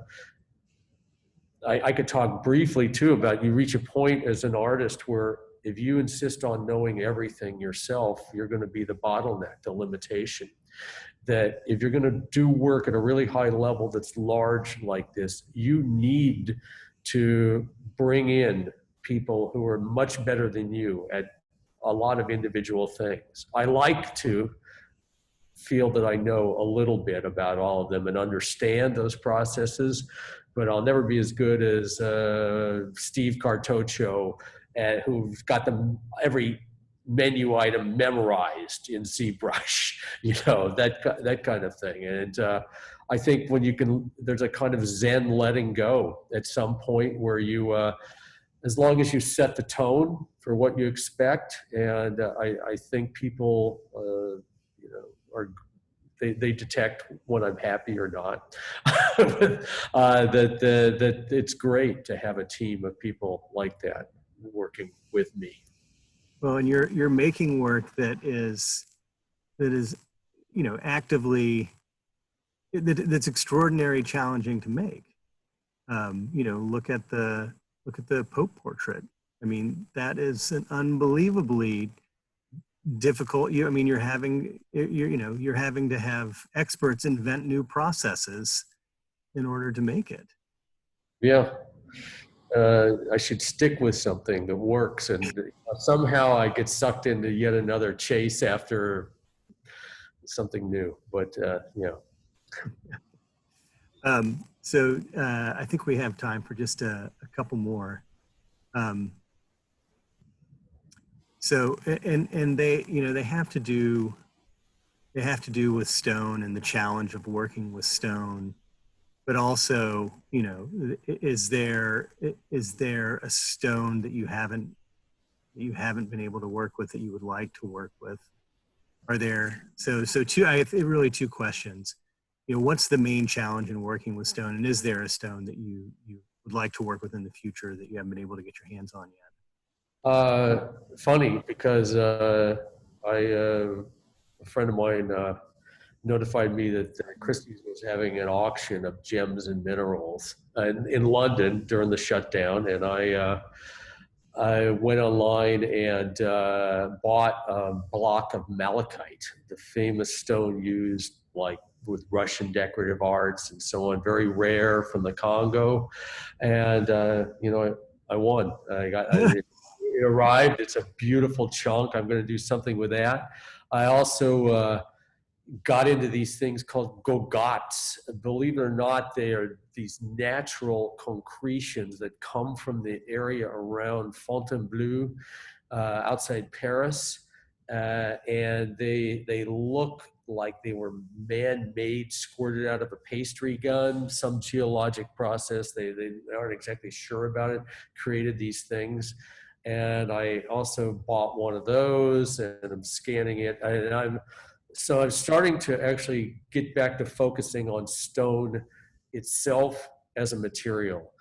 Speaker 3: could talk briefly too about, you reach a point as an artist where if you insist on knowing everything yourself, you're going to be the bottleneck, the limitation. That if you're going to do work at a really high level that's large like this, you need to bring in people who are much better than you at a lot of individual things. I like to feel that I know a little bit about all of them and understand those processes, but I'll never be as good as Steve Cartoccio, who's got every menu item memorized in ZBrush, you know, that kind of thing. And I think when there's a kind of Zen letting go at some point where you, as long as you set the tone for what you expect, and I think people, you know, they detect when I'm happy or not. That it's great to have a team of people like that working with me.
Speaker 4: Well, and you're making work that is actively that's extraordinarily challenging to make. Look at the Pope portrait. I mean, that is an unbelievably difficult. You're having to have experts invent new processes in order to make it.
Speaker 3: Yeah. I should stick with something that works, and somehow I get sucked into yet another chase after something new. But
Speaker 4: So I think we have time for just a couple more. So and they have to do with stone and the challenge of working with stone. But also, is there a stone that you haven't been able to work with that you would like to work with? Are there really two questions? What's the main challenge in working with stone, and is there a stone that you would like to work with in the future that you haven't been able to get your hands on yet?
Speaker 3: Funny, because a friend of mine notified me that Christie's was having an auction of gems and minerals in London during the shutdown, and I went online and bought a block of malachite, the famous stone used like with Russian decorative arts and so on, very rare from the Congo, and I won. It arrived. It's a beautiful chunk. I'm going to do something with that. I also got into these things called gogots. Believe it or not, they are these natural concretions that come from the area around Fontainebleau, outside Paris, and they look like they were man-made, squirted out of a pastry gun, some geologic process. They aren't exactly sure about it, created these things. And I also bought one of those, and I'm scanning it, and I'm starting to actually get back to focusing on stone itself as a material.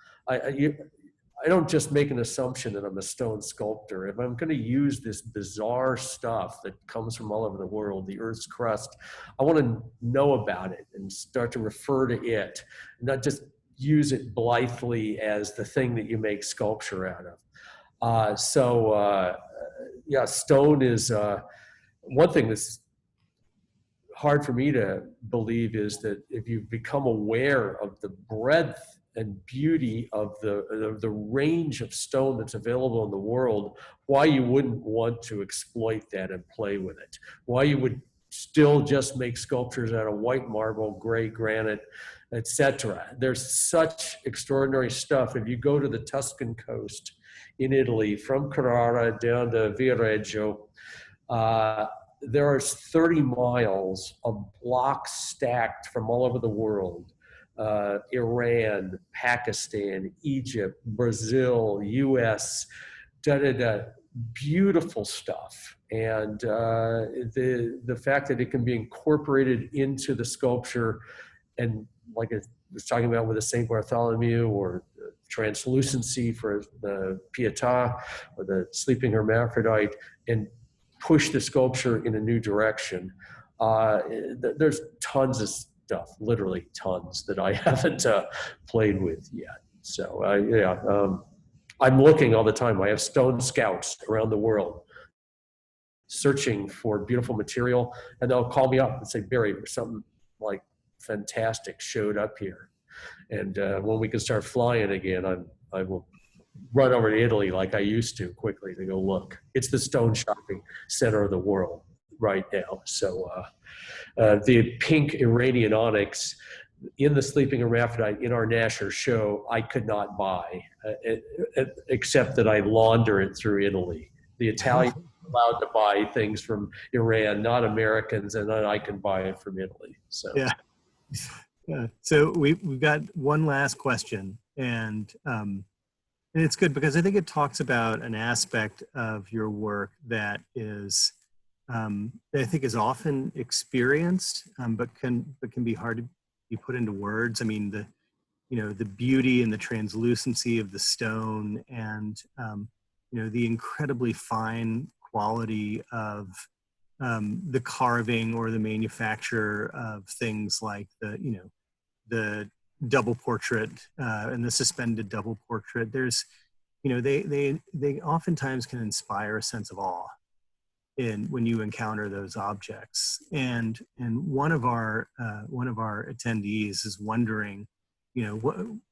Speaker 3: I don't just make an assumption that I'm a stone sculptor. If I'm going to use this bizarre stuff that comes from all over the world, the Earth's crust, I want to know about it and start to refer to it, not just use it blithely as the thing that you make sculpture out of. Stone is one thing that's hard for me to believe is that if you become aware of the breadth and beauty of the range of stone that's available in the world, why you wouldn't want to exploit that and play with it. Why you would still just make sculptures out of white marble, gray granite, etc. There's such extraordinary stuff. If you go to the Tuscan coast in Italy, from Carrara down to Viareggio, there are 30 miles of blocks stacked from all over the world. Iran, Pakistan, Egypt, Brazil, US, beautiful stuff. And the fact that it can be incorporated into the sculpture, and like I was talking about with the St. Bartholomew, or translucency for the Pietà, or the sleeping hermaphrodite, and push the sculpture in a new direction. There's tons of stuff, literally tons, that I haven't played with yet. So I'm looking all the time. I have stone scouts around the world searching for beautiful material, and they'll call me up and say, Barry, there's something like fantastic showed up here. And when we can start flying again, I will run over to Italy like I used to quickly to go look. It's the stone shopping center of the world right now. So the pink Iranian onyx in the sleeping hermaphrodite in our Nasher show, I could not buy, except that I launder it through Italy. The Italians are allowed to buy things from Iran, not Americans, and then I can buy it from Italy. So
Speaker 4: yeah. So we've got one last question, and it's good because I think it talks about an aspect of your work that is that I think is often experienced, but can be hard to be put into words. I mean, the beauty and the translucency of the stone, and the incredibly fine quality of the carving or the manufacture of things like the double portrait and the suspended double portrait. There's, they oftentimes can inspire a sense of awe when you encounter those objects. And one of our attendees is wondering,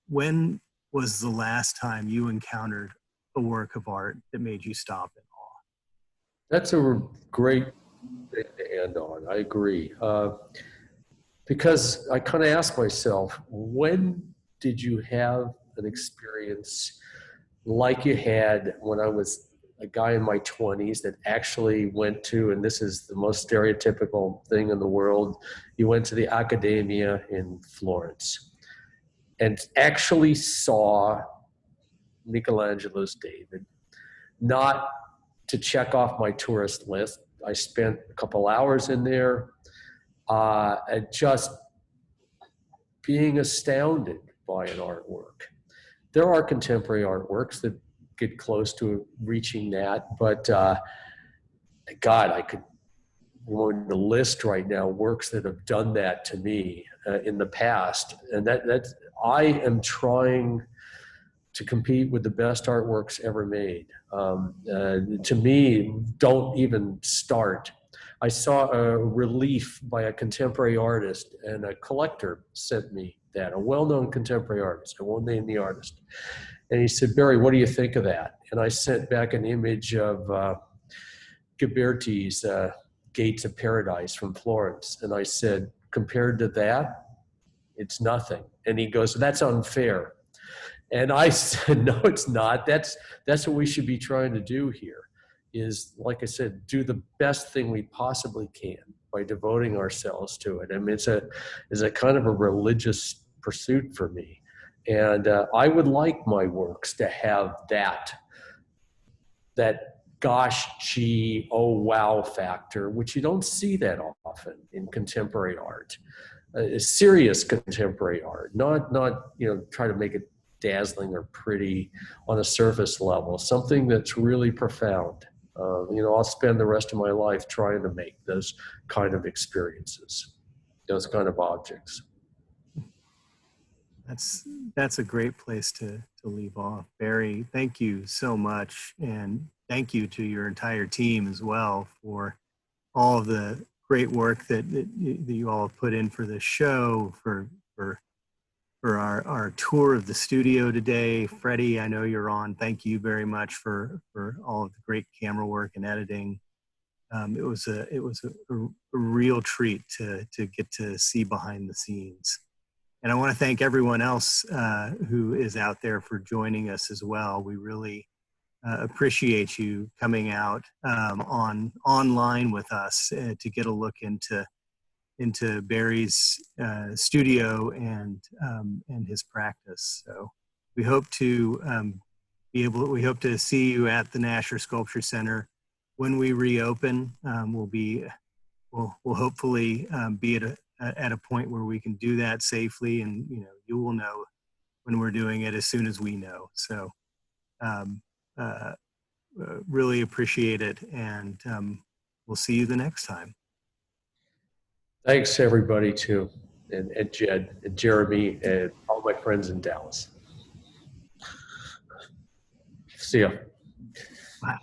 Speaker 4: when was the last time you encountered a work of art that made you stop in awe?
Speaker 3: That's a great thing to end on. I agree. Because I kind of ask myself, when did you have an experience like you had when I was a guy in my 20s that actually went to, and this is the most stereotypical thing in the world, you went to the Accademia in Florence and actually saw Michelangelo's David, not to check off my tourist list. I spent a couple hours in there and just being astounded by an artwork. There are contemporary artworks that get close to reaching that, but God, I could go on the list right now, works that have done that to me in the past. And that's, I am trying to compete with the best artworks ever made. To me, don't even start. I saw a relief by a contemporary artist, and a collector sent me that, a well-known contemporary artist. I won't name the artist. And he said, "Barry, what do you think of that?" And I sent back an image of Ghiberti's Gates of Paradise from Florence. And I said, "Compared to that, it's nothing." And he goes, "That's unfair." And I said, "No, it's not. That's what we should be trying to do here, is, like I said, do the best thing we possibly can by devoting ourselves to it." I mean, it's a kind of a religious pursuit for me. And I would like my works to have that gosh, gee, oh, wow factor, which you don't see that often in contemporary art. Serious contemporary art, not try to make it dazzling or pretty on a surface level, something that's really profound. I'll spend the rest of my life trying to make those kind of experiences, those kind of objects.
Speaker 4: That's a great place to leave off. Barry, thank you so much. And thank you to your entire team as well for all of the great work that you all have put in for this show, for our tour of the studio today. Freddie, I know you're on. Thank you very much for all of the great camera work and editing. It was a real treat to get to see behind the scenes. And I want to thank everyone else who is out there for joining us as well. We really appreciate you coming out online with us to get a look into Barry's studio and his practice. So we hope to we hope to see you at the Nasher Sculpture Center when we reopen. We'll hopefully be at a point where we can do that safely, and you will know when we're doing it as soon as we know. So really appreciate it, and we'll see you the next time.
Speaker 3: Thanks everybody too, and Jed and Jeremy and all my friends in Dallas. See ya.
Speaker 4: Wow.